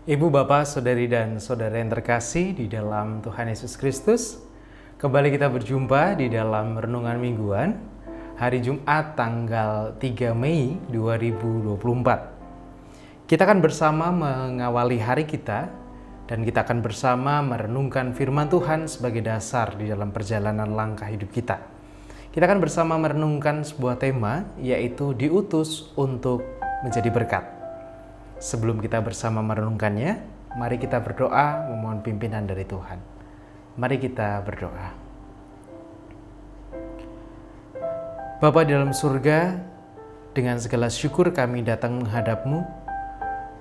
Ibu, Bapak, Saudari, dan Saudara yang terkasih di dalam Tuhan Yesus Kristus, kembali kita berjumpa di dalam Renungan Mingguan hari Jumat tanggal 3 Mei 2024. Kita akan bersama mengawali hari kita dan kita akan bersama merenungkan firman Tuhan sebagai dasar di dalam perjalanan langkah hidup kita. Kita akan bersama merenungkan sebuah tema, yaitu diutus untuk menjadi berkat. Sebelum kita bersama merenungkannya, mari kita berdoa memohon pimpinan dari Tuhan. Mari kita berdoa. Bapa di dalam surga, dengan segala syukur kami datang menghadap-Mu.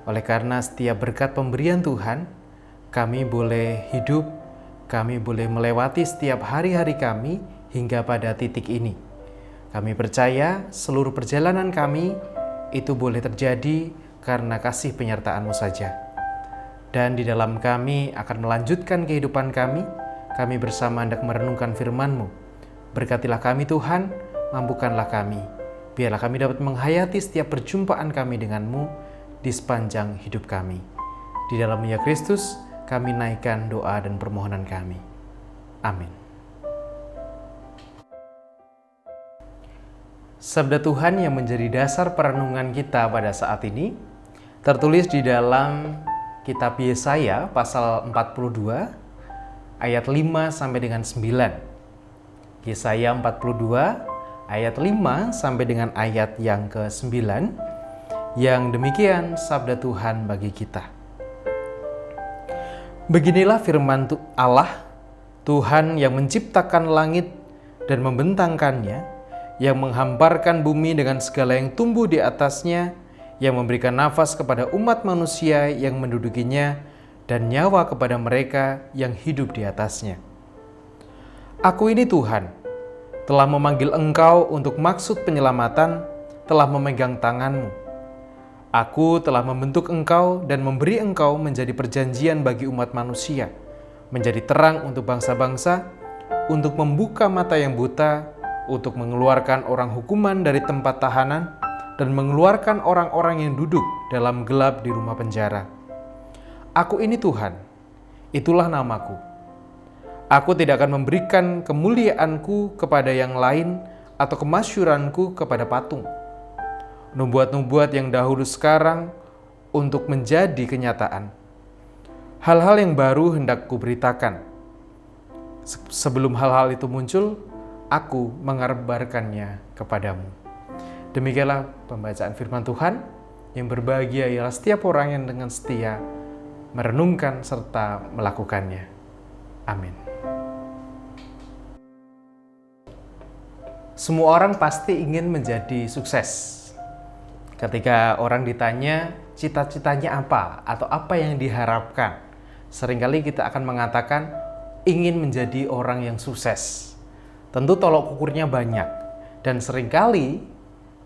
Oleh karena setiap berkat pemberian Tuhan, kami boleh hidup, kami boleh melewati setiap hari-hari kami hingga pada titik ini. Kami percaya seluruh perjalanan kami itu boleh terjadi karena kasih penyertaan-Mu saja. Dan di dalam kami akan melanjutkan kehidupan kami bersama hendak merenungkan firman-Mu. Berkatilah kami Tuhan, mampukanlah kami. Biarlah kami dapat menghayati setiap perjumpaan kami dengan-Mu di sepanjang hidup kami. Di dalam Dia Kristus, kami naikkan doa dan permohonan kami. Amin. Sabda Tuhan yang menjadi dasar perenungan kita pada saat ini tertulis di dalam kitab Yesaya pasal 42 ayat 5 sampai dengan 9. Yesaya 42 ayat 5 sampai dengan ayat yang ke-9, yang demikian sabda Tuhan bagi kita. Beginilah firman Allah, Tuhan yang menciptakan langit dan membentangkannya, yang menghamparkan bumi dengan segala yang tumbuh di atasnya, yang memberikan nafas kepada umat manusia yang mendudukinya, dan nyawa kepada mereka yang hidup di atasnya. Aku ini Tuhan, telah memanggil engkau untuk maksud penyelamatan, telah memegang tanganmu. Aku telah membentuk engkau dan memberi engkau menjadi perjanjian bagi umat manusia, menjadi terang untuk bangsa-bangsa, untuk membuka mata yang buta, untuk mengeluarkan orang hukuman dari tempat tahanan, dan mengeluarkan orang-orang yang duduk dalam gelap di rumah penjara. Aku ini Tuhan, itulah namaku. Aku tidak akan memberikan kemuliaanku kepada yang lain atau kemasyuranku kepada patung. Nubuat-nubuat yang dahulu sekarang untuk menjadi kenyataan. Hal-hal yang baru hendak kuberitakan. Sebelum hal-hal itu muncul, aku mengabarkannya kepadamu. Demikianlah pembacaan firman Tuhan. Yang berbahagia ialah setiap orang yang dengan setia merenungkan serta melakukannya. Amin. Semua orang pasti ingin menjadi sukses. Ketika orang ditanya cita-citanya apa atau apa yang diharapkan, seringkali kita akan mengatakan ingin menjadi orang yang sukses. Tentu tolok ukurnya banyak, dan seringkali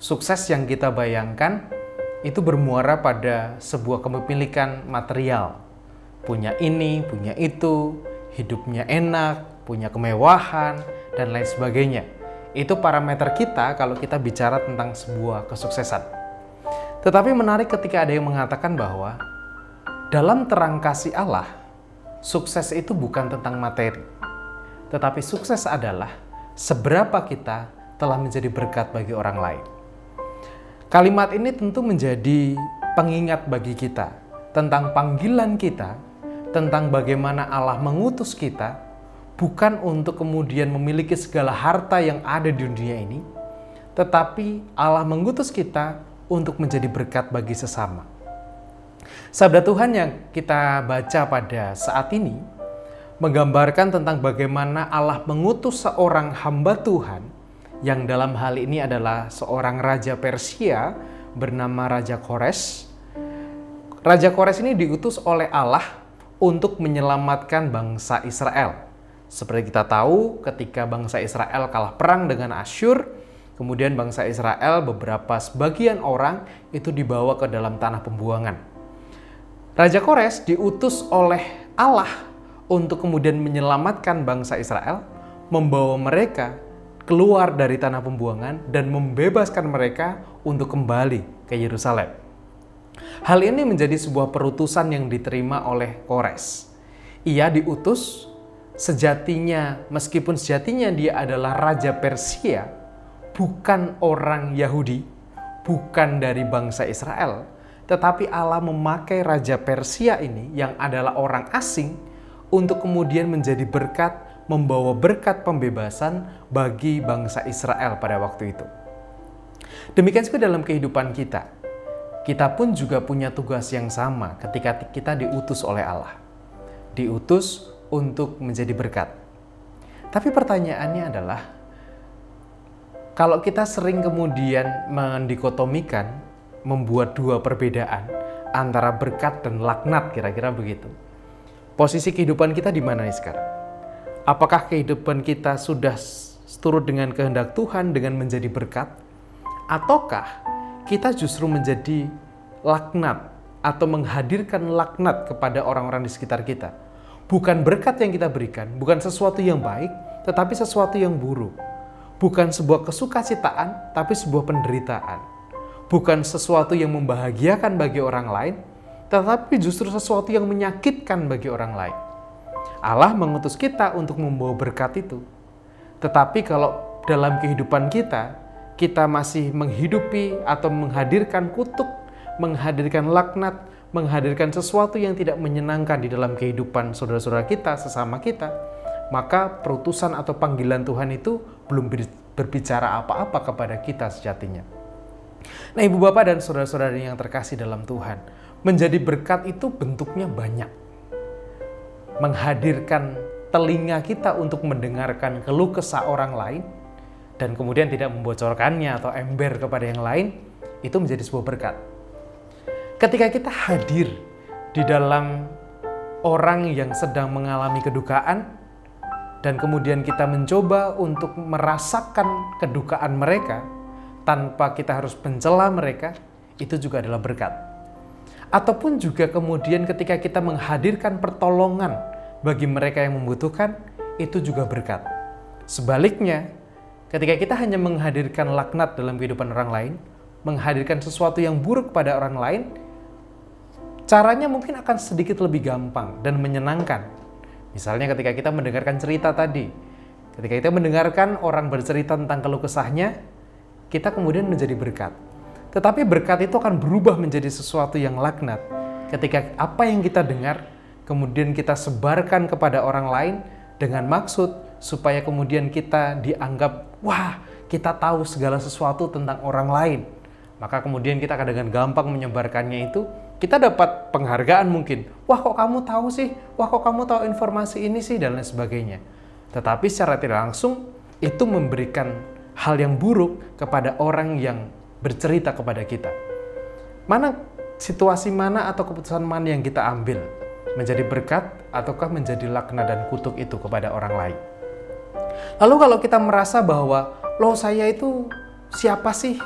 sukses yang kita bayangkan itu bermuara pada sebuah kepemilikan material. Punya ini, punya itu, hidupnya enak, punya kemewahan, dan lain sebagainya. Itu parameter kita kalau kita bicara tentang sebuah kesuksesan. Tetapi menarik ketika ada yang mengatakan bahwa dalam terang kasih Allah, sukses itu bukan tentang materi, tetapi sukses adalah seberapa kita telah menjadi berkat bagi orang lain. Kalimat ini tentu menjadi pengingat bagi kita tentang panggilan kita, tentang bagaimana Allah mengutus kita, bukan untuk kemudian memiliki segala harta yang ada di dunia ini, tetapi Allah mengutus kita untuk menjadi berkat bagi sesama. Sabda Tuhan yang kita baca pada saat ini menggambarkan tentang bagaimana Allah mengutus seorang hamba Tuhan yang dalam hal ini adalah seorang raja Persia bernama Raja Kores. Raja Kores ini diutus oleh Allah untuk menyelamatkan bangsa Israel. Seperti kita tahu, ketika bangsa Israel kalah perang dengan Asyur, kemudian bangsa Israel beberapa sebagian orang itu dibawa ke dalam tanah pembuangan. Raja Kores diutus oleh Allah untuk kemudian menyelamatkan bangsa Israel, membawa mereka keluar dari tanah pembuangan dan membebaskan mereka untuk kembali ke Yerusalem. Hal ini menjadi sebuah perutusan yang diterima oleh Kores. Ia diutus sejatinya, meskipun sejatinya dia adalah Raja Persia, bukan orang Yahudi, bukan dari bangsa Israel, tetapi Allah memakai Raja Persia ini yang adalah orang asing untuk kemudian menjadi berkat, membawa berkat pembebasan bagi bangsa Israel pada waktu itu. Demikian juga dalam kehidupan kita. Kita pun juga punya tugas yang sama ketika kita diutus oleh Allah. Diutus untuk menjadi berkat. Tapi pertanyaannya adalah, kalau kita sering kemudian mendikotomikan, membuat dua perbedaan antara berkat dan laknat, kira-kira begitu. Posisi kehidupan kita di mana nih sekarang? Apakah kehidupan kita sudah turut dengan kehendak Tuhan dengan menjadi berkat? Ataukah kita justru menjadi laknat atau menghadirkan laknat kepada orang-orang di sekitar kita? Bukan berkat yang kita berikan, bukan sesuatu yang baik, tetapi sesuatu yang buruk. Bukan sebuah kesukacitaan, tapi sebuah penderitaan. Bukan sesuatu yang membahagiakan bagi orang lain, tetapi justru sesuatu yang menyakitkan bagi orang lain. Allah mengutus kita untuk membawa berkat itu. Tetapi kalau dalam kehidupan kita masih menghidupi atau menghadirkan kutuk, menghadirkan laknat, menghadirkan sesuatu yang tidak menyenangkan di dalam kehidupan saudara-saudara kita, sesama kita, maka perutusan atau panggilan Tuhan itu belum berbicara apa-apa kepada kita sejatinya. Nah, ibu bapak dan saudara-saudari yang terkasih dalam Tuhan, menjadi berkat itu bentuknya banyak. Menghadirkan telinga kita untuk mendengarkan keluh kesah orang lain, dan kemudian tidak membocorkannya atau ember kepada yang lain, itu menjadi sebuah berkat. Ketika kita hadir di dalam orang yang sedang mengalami kedukaan, dan kemudian kita mencoba untuk merasakan kedukaan mereka, tanpa kita harus mencela mereka, itu juga adalah berkat. Ataupun juga kemudian ketika kita menghadirkan pertolongan bagi mereka yang membutuhkan, itu juga berkat. Sebaliknya, ketika kita hanya menghadirkan laknat dalam kehidupan orang lain, menghadirkan sesuatu yang buruk pada orang lain, caranya mungkin akan sedikit lebih gampang dan menyenangkan. Misalnya ketika kita mendengarkan cerita tadi, ketika kita mendengarkan orang bercerita tentang keluh kesahnya, kita kemudian menjadi berkat. Tetapi berkat itu akan berubah menjadi sesuatu yang laknat ketika apa yang kita dengar kemudian kita sebarkan kepada orang lain dengan maksud supaya kemudian kita dianggap, wah, kita tahu segala sesuatu tentang orang lain. Maka kemudian kita akan dengan gampang menyebarkannya itu, kita dapat penghargaan mungkin. Wah, kok kamu tahu sih? Wah, kok kamu tahu informasi ini sih? Dan lain sebagainya. Tetapi secara tidak langsung, itu memberikan hal yang buruk kepada orang yang bercerita kepada kita. Situasi mana atau keputusan mana yang kita ambil? Menjadi berkat ataukah menjadi laknat dan kutuk itu kepada orang lain? Lalu kalau kita merasa bahwa, loh saya itu siapa sih?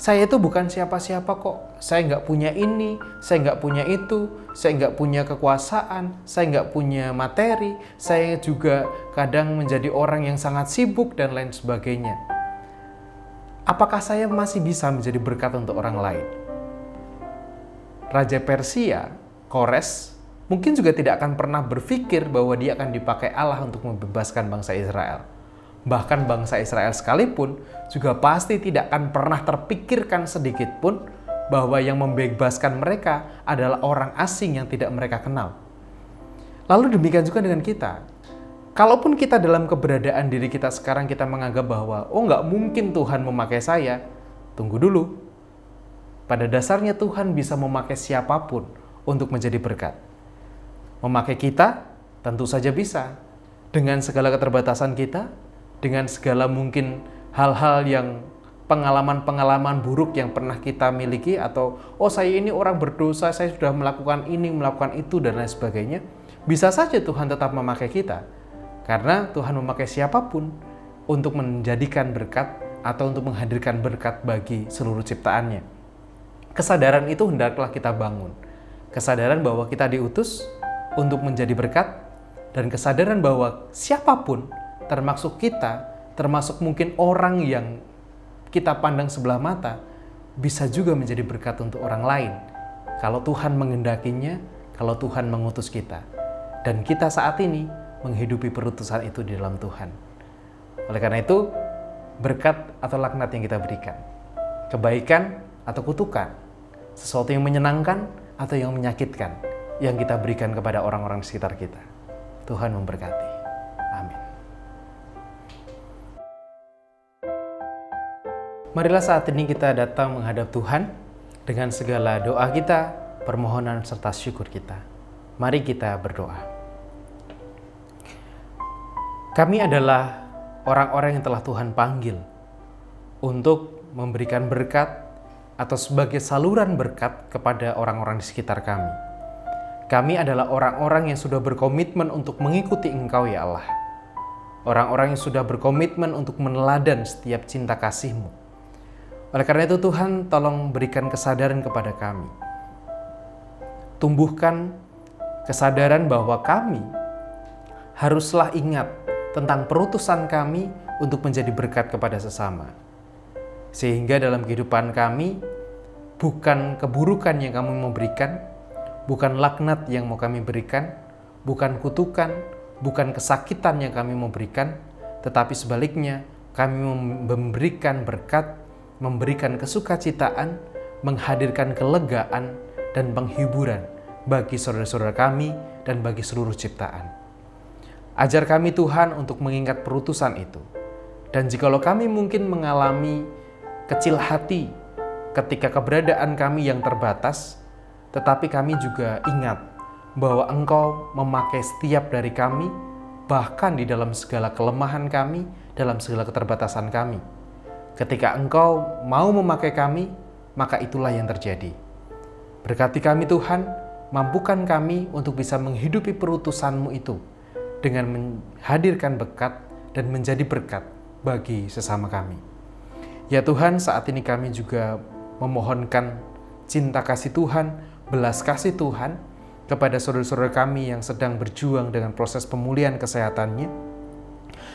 Saya itu bukan siapa-siapa kok. Saya nggak punya ini, saya nggak punya itu, saya nggak punya kekuasaan, saya nggak punya materi, saya juga kadang menjadi orang yang sangat sibuk dan lain sebagainya. Apakah saya masih bisa menjadi berkat untuk orang lain? Raja Persia, Kores, mungkin juga tidak akan pernah berpikir bahwa dia akan dipakai Allah untuk membebaskan bangsa Israel. Bahkan bangsa Israel sekalipun juga pasti tidak akan pernah terpikirkan sedikit pun bahwa yang membebaskan mereka adalah orang asing yang tidak mereka kenal. Lalu demikian juga dengan kita. Kalaupun kita dalam keberadaan diri kita sekarang kita menganggap bahwa, oh nggak mungkin Tuhan memakai saya, tunggu dulu. Pada dasarnya Tuhan bisa memakai siapapun untuk menjadi berkat. Memakai kita tentu saja bisa. Dengan segala keterbatasan kita, dengan segala mungkin hal-hal yang pengalaman-pengalaman buruk yang pernah kita miliki, atau oh saya ini orang berdosa, saya sudah melakukan ini, melakukan itu, dan lain sebagainya. Bisa saja Tuhan tetap memakai kita. Karena Tuhan memakai siapapun untuk menjadikan berkat atau untuk menghadirkan berkat bagi seluruh ciptaannya. Kesadaran itu hendaklah kita bangun. Kesadaran bahwa kita diutus untuk menjadi berkat, dan kesadaran bahwa siapapun, termasuk kita, termasuk mungkin orang yang kita pandang sebelah mata, bisa juga menjadi berkat untuk orang lain kalau Tuhan menghendakinya, kalau Tuhan mengutus kita. Dan kita saat ini menghidupi perutusan itu di dalam Tuhan. Oleh karena itu, berkat atau laknat yang kita berikan, kebaikan atau kutukan, sesuatu yang menyenangkan atau yang menyakitkan, yang kita berikan kepada orang-orang di sekitar kita. Tuhan memberkati. Amin. Marilah saat ini kita datang menghadap Tuhan dengan segala doa kita, permohonan serta syukur kita. Mari kita berdoa. Kami adalah orang-orang yang telah Tuhan panggil untuk memberikan berkat atau sebagai saluran berkat kepada orang-orang di sekitar kami. Kami adalah orang-orang yang sudah berkomitmen untuk mengikuti Engkau, ya Allah. Orang-orang yang sudah berkomitmen untuk meneladan setiap cinta kasih-Mu. Oleh karena itu Tuhan, tolong berikan kesadaran kepada kami. Tumbuhkan kesadaran bahwa kami haruslah ingat tentang perutusan kami untuk menjadi berkat kepada sesama. Sehingga dalam kehidupan kami, bukan keburukan yang kami mau berikan, bukan laknat yang mau kami berikan, bukan kutukan, bukan kesakitan yang kami mau berikan, tetapi sebaliknya kami memberikan berkat, memberikan kesukacitaan, menghadirkan kelegaan dan penghiburan bagi saudara-saudara kami dan bagi seluruh ciptaan. Ajar kami Tuhan untuk mengingat perutusan itu. Dan jikalau kami mungkin mengalami kecil hati ketika keberadaan kami yang terbatas, tetapi kami juga ingat bahwa Engkau memakai setiap dari kami, bahkan di dalam segala kelemahan kami, dalam segala keterbatasan kami. Ketika Engkau mau memakai kami, maka itulah yang terjadi. Berkati kami Tuhan, mampukan kami untuk bisa menghidupi perutusan-Mu itu dengan menghadirkan berkat dan menjadi berkat bagi sesama kami. Ya Tuhan, saat ini kami juga memohonkan cinta kasih Tuhan, belas kasih Tuhan kepada saudara-saudara kami yang sedang berjuang dengan proses pemulihan kesehatannya.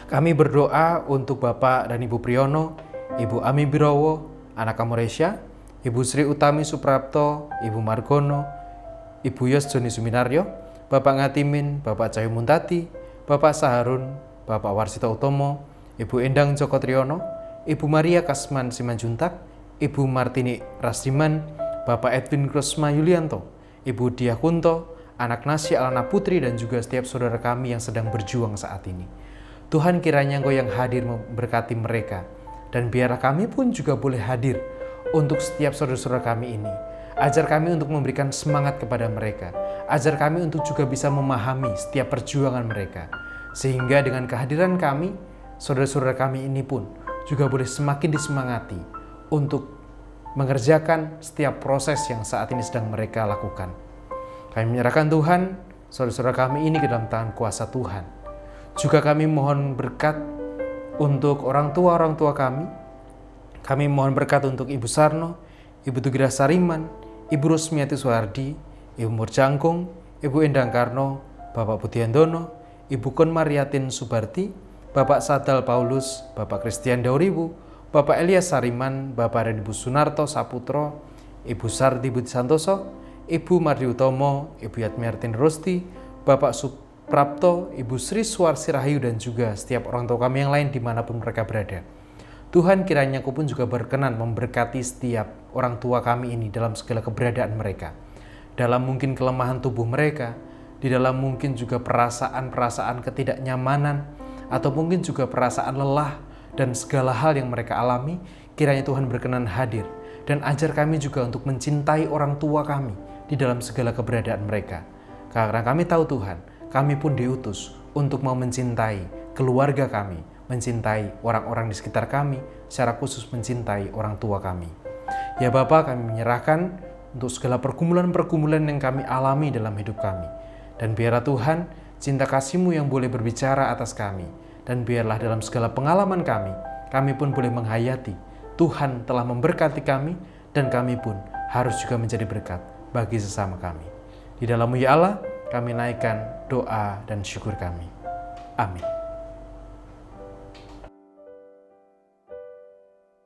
Kami berdoa untuk Bapak dan Ibu Priyono, Ibu Ami Birowo, Anak Kamoresya, Ibu Sri Utami Suprapto, Ibu Margono, Ibu Yos Joni Suminaryo, Bapak Ngatimin, Bapak Cahyo Muntati, Bapak Saharun, Bapak Warsito Utomo, Ibu Endang Joko Triyono, Ibu Maria Kasman Simanjuntak, Ibu Martini Rasdiman, Bapak Edwin Krosma Yulianto, Ibu Diah Kunto, Anak Nasya Alana Putri, dan juga setiap saudara kami yang sedang berjuang saat ini. Tuhan, kiranya Engkau yang hadir memberkati mereka, dan biarlah kami pun juga boleh hadir untuk setiap saudara-saudara kami ini. Ajar kami untuk memberikan semangat kepada mereka. Ajar kami untuk juga bisa memahami setiap perjuangan mereka. Sehingga dengan kehadiran kami, saudara-saudara kami ini pun juga boleh semakin disemangati untuk mengerjakan setiap proses yang saat ini sedang mereka lakukan. Kami menyerahkan Tuhan, saudara-saudara kami ini ke dalam tangan kuasa Tuhan. Juga kami mohon berkat untuk orang tua kami. Kami mohon berkat untuk Ibu Sarno, Ibu Tugira Sariman, Ibu Rusmiati Suhardi, Ibu Murjangkung, Ibu Endang Karno, Bapak Budiandono, Ibu Kon Mariatin Subarti, Bapak Sadal Paulus, Bapak Christian Dauribu, Bapak Elias Sariman, Bapak dan Ibu Sunarto Saputro, Ibu Sardi Budi Santoso, Ibu Mardi Utomo, Ibu Yatmiartin Rosti, Bapak Suprapto, Ibu Sri Suwarsi Rahayu, dan juga setiap orang tua kami yang lain dimanapun mereka berada. Tuhan, kiranya Kau pun juga berkenan memberkati setiap orang tua kami ini dalam segala keberadaan mereka. Dalam mungkin kelemahan tubuh mereka, di dalam mungkin juga perasaan-perasaan ketidaknyamanan, atau mungkin juga perasaan lelah dan segala hal yang mereka alami, kiranya Tuhan berkenan hadir. Dan ajar kami juga untuk mencintai orang tua kami di dalam segala keberadaan mereka. Karena kami tahu Tuhan, kami pun diutus untuk mau mencintai keluarga kami, mencintai orang-orang di sekitar kami, secara khusus mencintai orang tua kami. Ya Bapa, kami menyerahkan untuk segala pergumulan-pergumulan yang kami alami dalam hidup kami. Dan biarlah Tuhan, cinta kasih-Mu yang boleh berbicara atas kami. Dan biarlah dalam segala pengalaman kami pun boleh menghayati Tuhan telah memberkati kami, dan kami pun harus juga menjadi berkat bagi sesama kami. Di dalam-Mu ya Allah, kami naikkan doa dan syukur kami. Amin.